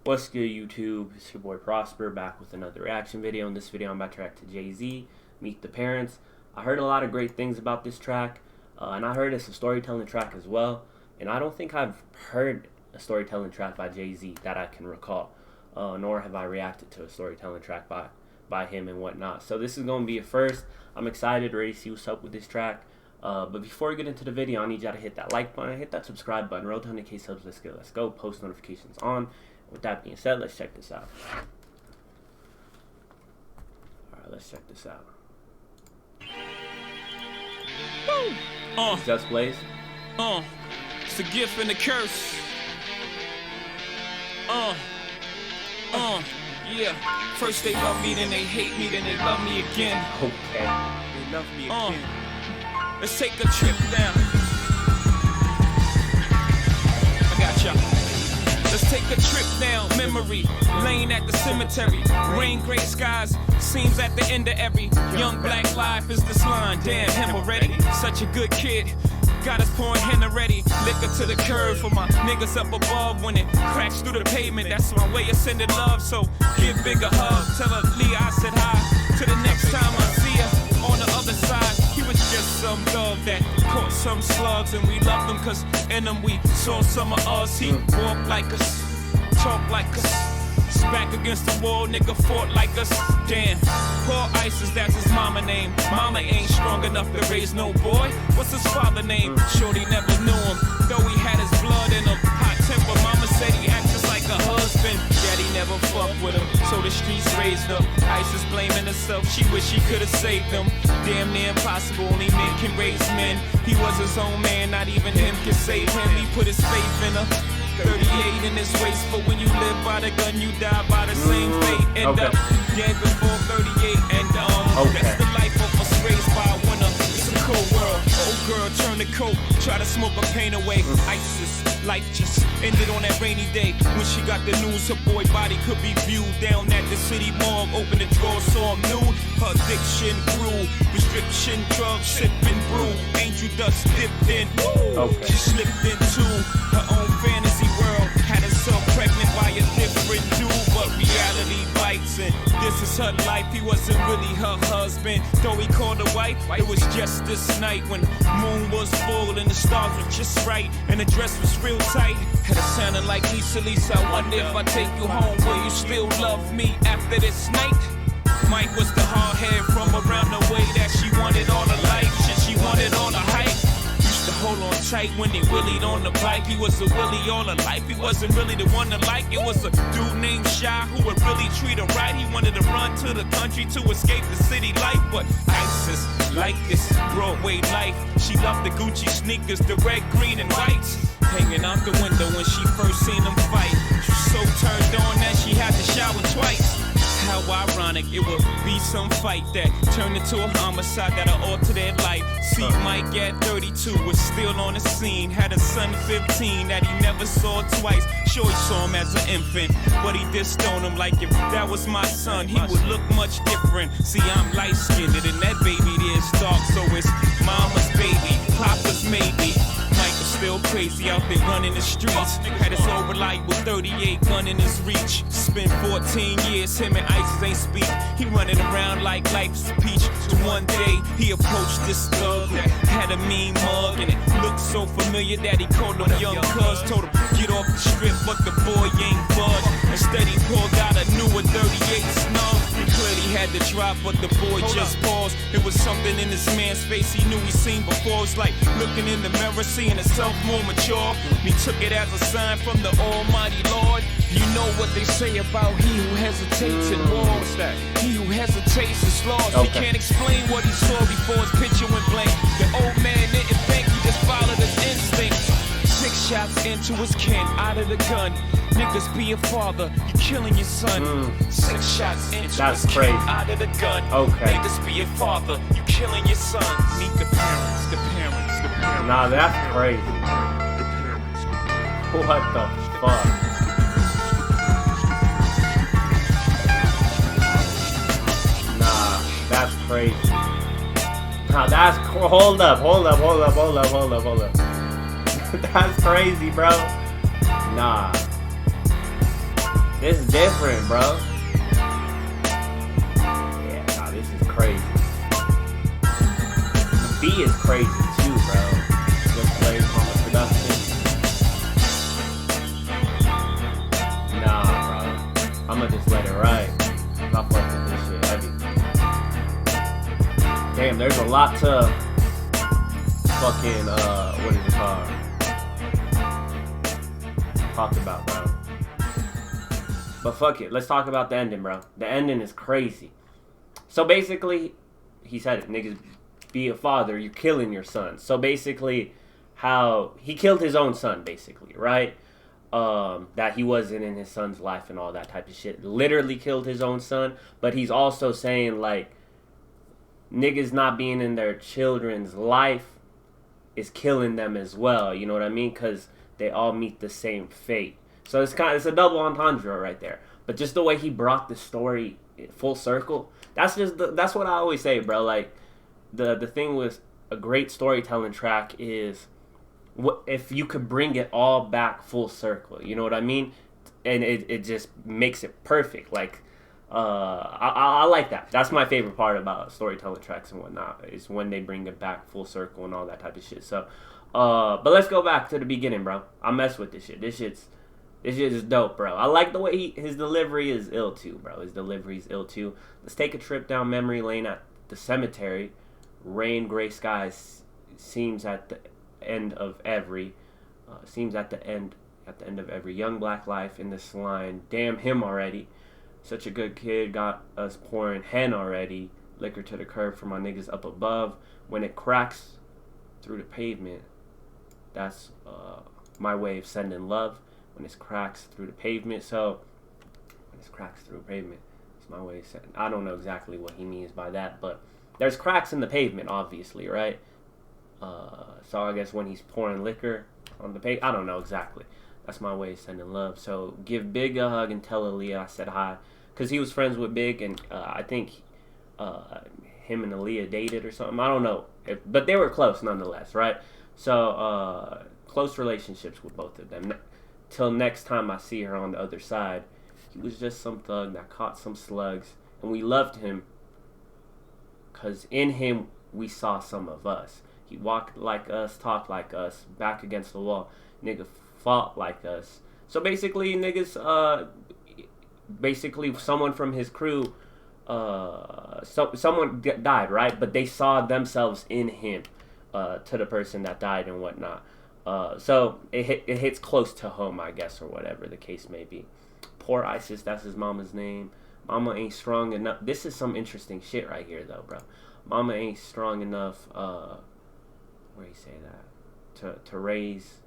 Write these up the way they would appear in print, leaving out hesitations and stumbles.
What's good, YouTube? It's your boy Prosper back with another reaction video. In this video, I'm about to react to Jay-Z, Meet the Parents. I heard a lot of great things about this track, and I heard it's a storytelling track as well. And I don't think I've heard a storytelling track by Jay-Z that I can recall, nor have I reacted to a storytelling track by him and whatnot. So this is going to be a first. I'm excited, ready to see what's up with this track. But before we get into the video, I need y'all to hit that like button, hit that subscribe button, roll to 100K subs. Let's go. Post notifications on. With that being said, let's check this out. Alright, let's check this out. Just Blaze. It's a gift and a curse. Yeah. First they love me, then they hate me, then they love me again. Okay. They love me again. Let's take a trip down. I got ya. Let's take a trip down memory lane at the cemetery. Rain, gray skies, seems at the end of every young black life is this line. Damn, him already, such a good kid. Got us pouring hen already. Liquor to the curb for my niggas up above. When it cracks through the pavement, that's my way of sending love. So give big a hug. Tell her Leah I said hi. Till the next time I see her on the other side. He was just some dog that caught some slugs, and we loved him cause in him we saw some of us. He walked like us, talk like us. Back against the wall, nigga fought like us. Damn, poor Isis, that's his mama name. Mama ain't strong enough to raise no boy. What's his father name? Shorty never knew him, though he had his blood in him. Hot temper, mama said he acts just like a husband. Daddy never fucked with him, so the streets raised him. Isis blaming herself, she wish she could've saved him. Damn near impossible, only men can raise men. He was his own man, not even him can save him. He put his faith in her. 38 in his waist, but when you live by the gun, you die by the same fate. End up dead before 38, and that's the life of us raised by a winner. It's a cold world. Old girl turn the coat, try to smoke her pain away. Isis, life just ended on that rainy day. When she got the news her boy body could be viewed down at the city morgue. Opened the drawer, saw him nude. Her addiction grew, restriction, drugs, sipping brew. Angel dust dipped in. She slipped into her own fantasy world, had herself pregnant by a different dude, but reality bites, and this is her life. He wasn't really her husband, though he called her wife. It was just this night when moon was full and the stars were just right, and the dress was real tight. Had it sounding like Lisa, I wonder if I take you home, will you still love me after this night? Mike was the hard head from around the way that she wanted all her life, shit, she wanted all her hype. Used to hold on tight when they willied on the bike. He was a willie all her life, he wasn't really the one to like. It was a dude named Shy who would really treat her right. He wanted to run to the country to escape the city life, but Isis like this Broadway life. She loved the Gucci sneakers, the red, green, and whites. Hanging out the window when she first seen them fight. She was so turned on that she had to shower twice. How ironic, it would be some fight that turned into a homicide that'll alter their life. See, Mike at 32 was still on the scene. Had a son 15 that he never saw twice. Sure, he saw him as an infant, but he did stone him like if that was my son, he would look much different. See, I'm light-skinned and that baby there is dark, so it's mama's baby, papa's maybe. Mike was still crazy out there running the streets. Had his old reliable 38 gun in his reach. Spent 14 years, him and Isis ain't speak. He running around like life's a peach. So one day, he approached this thug who had a mean mug, and it looked so familiar that he called him young cuz. Told him, get off the strip, but the boy ain't budged. Instead, he pulled out a newer 38 snub. He clearly had to drop, but the boy just paused. It was something in this man's face he knew he seen before. It's like looking in the mirror, seeing himself more mature. He took it as a sign from the Almighty Lord. You know what they say about he who hesitates in war. What's that? He who hesitates is lost. He can't explain what he saw before his picture went blank. The old man didn't think, he just followed his instincts. 6 shots into his kin, out of the gun. Niggas be a father, you killing your son. 6 shots into his kin, out of the gun. Niggas be a father, you killing your son. Meet the parents, the parents, the parents. Nah, that's crazy. What the fuck? That's crazy. Nah, that's hold up. That's crazy, bro. Nah. This is different, bro. Yeah, nah, this is crazy. The beat is crazy too, bro. Just playing on the production. Nah, bro. I'ma just let it ride. I fuck with this shit heavy. Damn, there's a lot to fucking what is it called? Talk about, bro. But fuck it, let's talk about the ending, bro. The ending is crazy. So basically, he said it, niggas, be a father, you're killing your son. So basically, how he killed his own son, basically, right? That he wasn't in his son's life and all that type of shit. Literally killed his own son, but he's also saying, like, niggas not being in their children's life is killing them as well. You know what I mean? Because they all meet the same fate. So it's a double entendre right there. But just the way he brought the story full circle, that's what I always say, bro. Like the thing with a great storytelling track is what if you could bring it all back full circle. You know what I mean? And it just makes it perfect. Like I like that. That's my favorite part about storytelling tracks and whatnot, is when they bring it back full circle and all that type of shit. So, but let's go back to the beginning, bro. I mess with this shit. This shit is dope, bro. I like the way his delivery is ill too, bro. His delivery is ill too. Let's take a trip down memory lane at the cemetery. Rain, gray skies seems at the end of every of every young black life in this line. Damn him already. Such a good kid, got us pouring hen already. Liquor to the curb for my niggas up above. When it cracks through the pavement, that's my way of sending love. When it cracks through the pavement, so when it cracks through the pavement, it's my way of sending. I don't know exactly what he means by that, but there's cracks in the pavement, obviously, right? So I guess when he's pouring liquor on the pavement, I don't know exactly. That's my way of sending love. So give Big a hug and tell Aaliyah I said hi. Because he was friends with Big, and I think him and Aaliyah dated or something. I don't know. But they were close nonetheless, right? So close relationships with both of them. Till next time I see her on the other side. He was just some thug that caught some slugs. And we loved him because in him we saw some of us. He walked like us, talked like us, back against the wall. Nigga fought like us. So basically, niggas, basically someone from his crew, someone died, right? But they saw themselves in him, to the person that died and whatnot. So it hits close to home, I guess, or whatever the case may be. Poor Isis, that's his mama's name. Mama ain't strong enough. This is some interesting shit right here, though, bro. Mama ain't strong enough, where you say that, to raise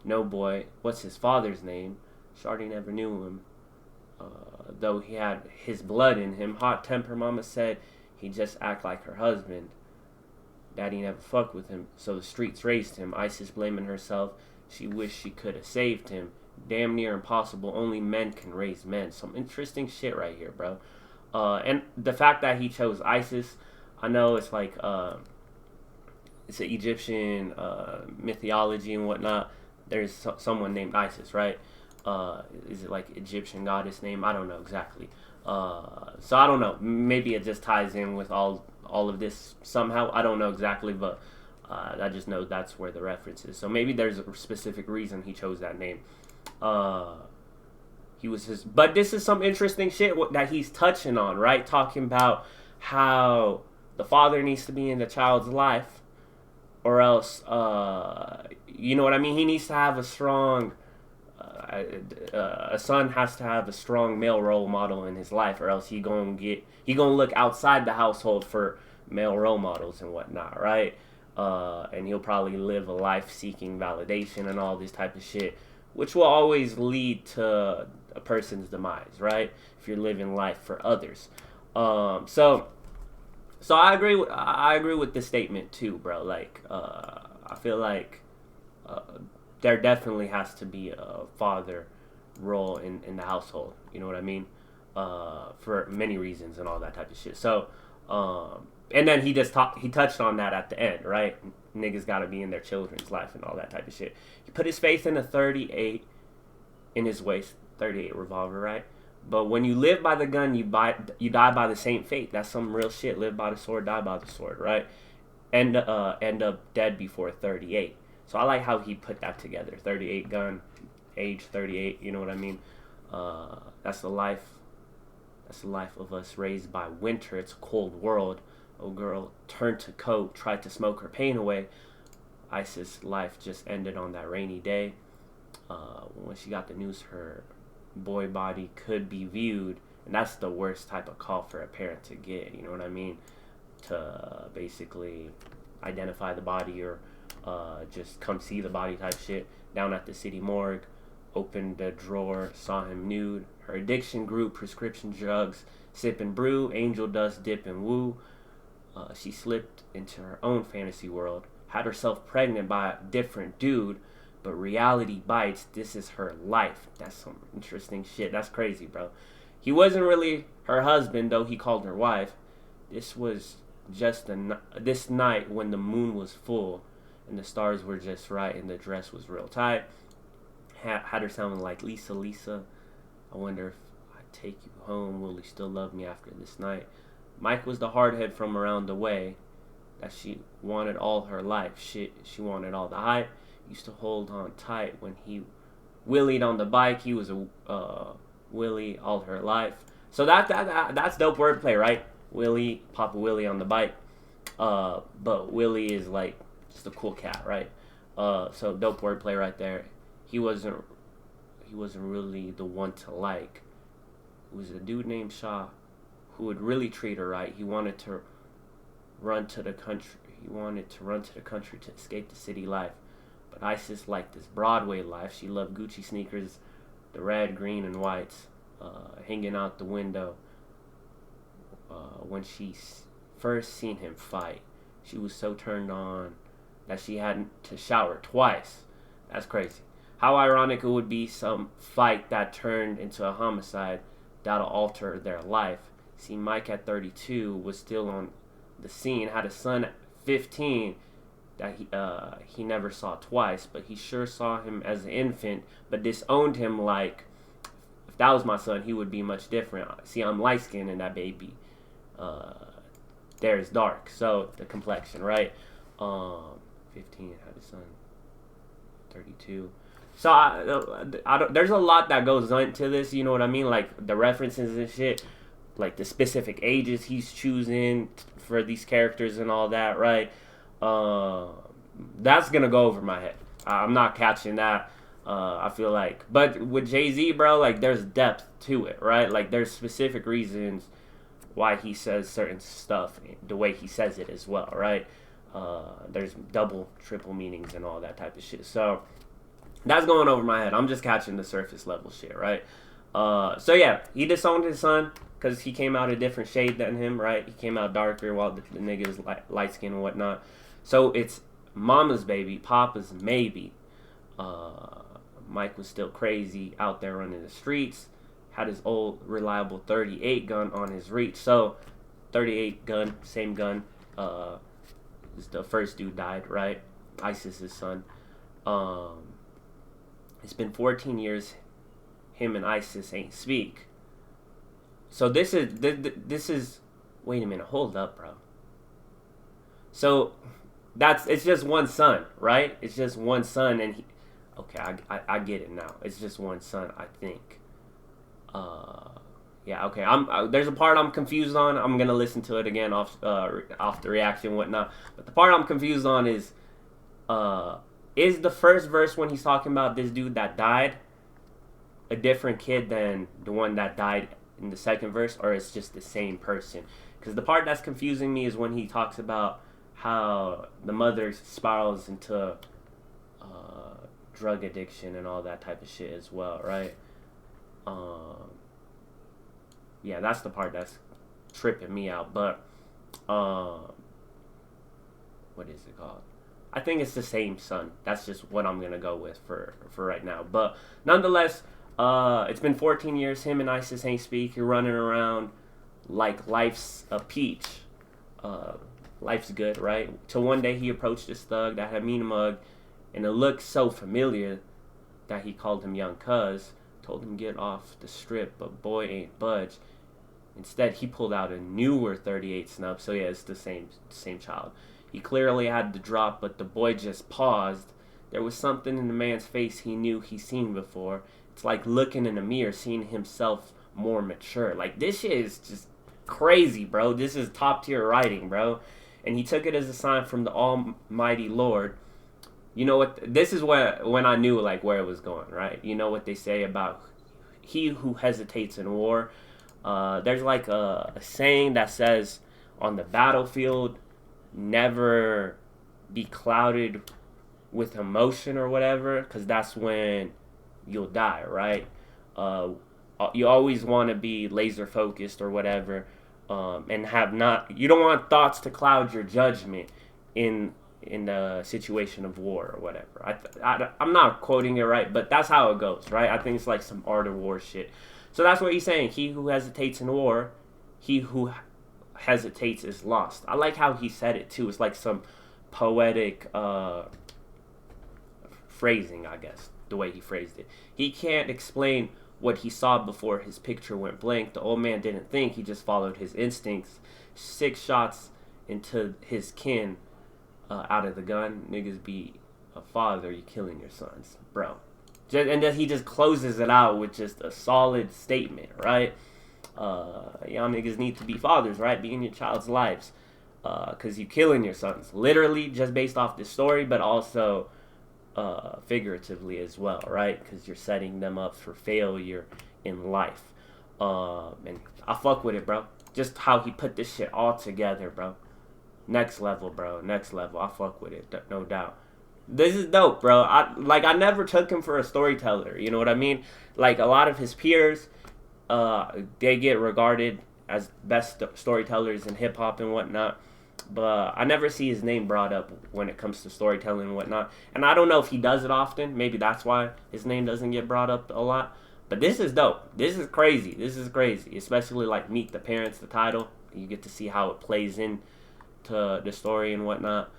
no boy. What's his father's name? Shawty never knew him, though he had his blood in him. Hot temper, mama said he just act like her husband. Daddy never fucked with him, so the streets raised him. Isis blaming herself. She wished she could have saved him. Damn near impossible. Only men can raise men. Some interesting shit right here, bro. And the fact that he chose Isis, I know it's like it's an Egyptian mythology and whatnot. There's someone named Isis, right? Is it like Egyptian goddess name? I don't know exactly. So I don't know. Maybe it just ties in with all of this somehow. I don't know exactly, but I just know that's where the reference is. So maybe there's a specific reason he chose that name. But this is some interesting shit that he's touching on, right? Talking about how the father needs to be in the child's life, or else, you know what I mean? He needs to have a strong, a son has to have a strong male role model in his life, or else he gonna look outside the household for male role models and whatnot, right? And he'll probably live a life seeking validation and all this type of shit, which will always lead to a person's demise, right? If you're living life for others. So I agree with this statement too, bro. Like, I feel like there definitely has to be a father role in the household. You know what I mean? For many reasons and all that type of shit. So, and then he touched on that at the end, right? Niggas gotta be in their children's life and all that type of shit. He put his faith in a 38 in his waist, 38 revolver, right? But when you live by the gun, you die by the same fate. That's some real shit. Live by the sword, die by the sword, right? End up dead before 38. So I like how he put that together. 38 gun, age 38. You know what I mean? That's the life. That's the life of us raised by winter. It's a cold world. Oh, girl turned to coke, tried to smoke her pain away. Isis' life just ended on that rainy day. When she got the news her boy body could be viewed, and that's the worst type of call for a parent to get, you know what I mean, to basically identify the body or just come see the body type shit. Down at the city morgue, opened the drawer, saw him nude. Her addiction grew, prescription drugs, sipping brew, angel dust, dip and woo. She slipped into her own fantasy world, had herself pregnant by a different dude, but reality bites. This is her life. That's some interesting shit. That's crazy, bro. He wasn't really her husband, though he called her wife. This was just this night when the moon was full and the stars were just right and the dress was real tight. Had her sounding like Lisa. I wonder if I take you home, will you still love me after this night? Mike was the hardhead from around the way that she wanted all her life. She wanted all the hype. Used to hold on tight when he willied on the bike. He was a Willie all her life. So that's dope wordplay, right? Willie, Papa Willie on the bike. But Willie is like just a cool cat, right? So dope wordplay right there. He wasn't really the one to like. It was a dude named Shaw who would really treat her right. He wanted to run to the country. To escape the city life. But Isis liked this Broadway life. She loved Gucci sneakers, the red, green, and whites, hanging out the window. When she first seen him fight, she was so turned on that she had to shower twice. That's crazy. How ironic it would be some fight that turned into a homicide that'll alter their life. See, Mike at 32 was still on the scene, had a son at 15 that he never saw twice, but he sure saw him as an infant, but disowned him like, if that was my son, he would be much different. See, I'm light-skinned and that baby, there is dark. So, the complexion, right? 15, had a son, 32. So, I don't, there's a lot that goes into this, you know what I mean? Like, the references and shit, like the specific ages he's choosing for these characters and all that, right? That's gonna go over my head. I'm not catching that. I feel like, but with Jay-Z, bro, like there's depth to it, right? Like there's specific reasons why he says certain stuff the way he says it as well, right? There's double, triple meanings and all that type of shit. So that's going over my head. I'm just catching the surface level shit, right? So yeah, he disowned his son because he came out a different shade than him, right? He came out darker while the nigga is light skin and whatnot. So it's mama's baby, papa's maybe. Mike was still crazy out there running the streets. Had his old reliable 38 gun on his reach. So 38 gun, same gun. The first dude died, right? Isis's son. It's been 14 years. Him and Isis ain't speak. So this is. Wait a minute. Hold up, bro. So it's just one son, right? It's just one son, and okay, I get it now. It's just one son, I think. Yeah, okay. There's a part I'm confused on. I'm gonna listen to it again off the reaction and whatnot. But the part I'm confused on is the first verse when he's talking about this dude that died a different kid than the one that died in the second verse, or it's just the same person? Because the part that's confusing me is when he talks about how the mother spirals into drug addiction and all that type of shit as well, right? Yeah, that's the part that's tripping me out. But what is it called? I think it's the same son. That's just what I'm gonna go with for right now. But nonetheless, it's been 14 years. Him and Isis ain't speak. You're running around like life's a peach. Life's good, right? Till one day he approached this thug that had mean mug, and it looked so familiar that he called him Young Cuz. told him get off the strip, but boy ain't budge. Instead, he pulled out a newer 38 snub. So yeah, it's the same child. He clearly had the drop, but the boy just paused. There was something in the man's face he knew he seen before. It's like looking in a mirror, seeing himself more mature. Like, this shit is just crazy, bro. This is top tier writing, bro. And he took it as a sign from the Almighty Lord. You know what? This is when I knew like where it was going, right? You know what they say about he who hesitates in war. There's like a saying that says on the battlefield, never be clouded with emotion or whatever, because that's when you'll die, right? You always want to be laser focused or whatever, and you don't want thoughts to cloud your judgment in the situation of war or whatever. I'm not quoting it right, but that's how it goes, right? I think it's like some Art of War shit. So that's what he's saying. He who hesitates in war, he who hesitates is lost. I like how he said it too. It's like some poetic phrasing, I guess, the way he phrased it. He can't explain what he saw before his picture went blank. The old man didn't think, he just followed his instincts. 6 shots into his kin out of the gun. Niggas be a father, you killing your sons, bro. And then he just closes it out with just a solid statement, right? Y'all niggas need to be fathers, right? Be in your child's lives. Because you killing your sons. Literally, just based off this story, but also figuratively as well, right? Because you're setting them up for failure in life. And I fuck with it, bro. Just how he put this shit all together, bro. Next level, bro. Next level. I fuck with it, no doubt. This is dope, bro. I never took him for a storyteller. You know what I mean? Like, a lot of his peers, they get regarded as best storytellers in hip-hop and whatnot. But I never see his name brought up when it comes to storytelling and whatnot. And I don't know if he does it often. Maybe that's why his name doesn't get brought up a lot. But this is dope. This is crazy. This is crazy. Especially, like, Meet the Parents, the title. You get to see how it plays in to the story and whatnot.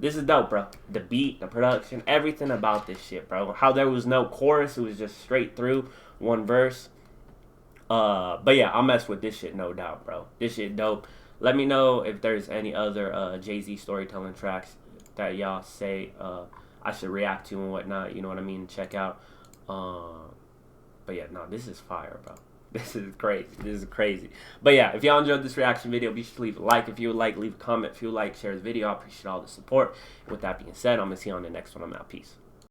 This is dope, bro. The beat, the production, everything about this shit, bro. How there was no chorus, it was just straight through one verse. But yeah, I'll mess with this shit, no doubt, bro. This shit dope. Let me know if there's any other Jay-Z storytelling tracks that y'all say I should react to and whatnot. You know what I mean? Check out. But yeah, no, this is fire, bro. This is crazy. This is crazy. But yeah, if y'all enjoyed this reaction video, be sure to leave a like. If you would like, leave a comment. If you would like, share this video. I appreciate all the support. With that being said, I'm going to see you on the next one. I'm out. Peace.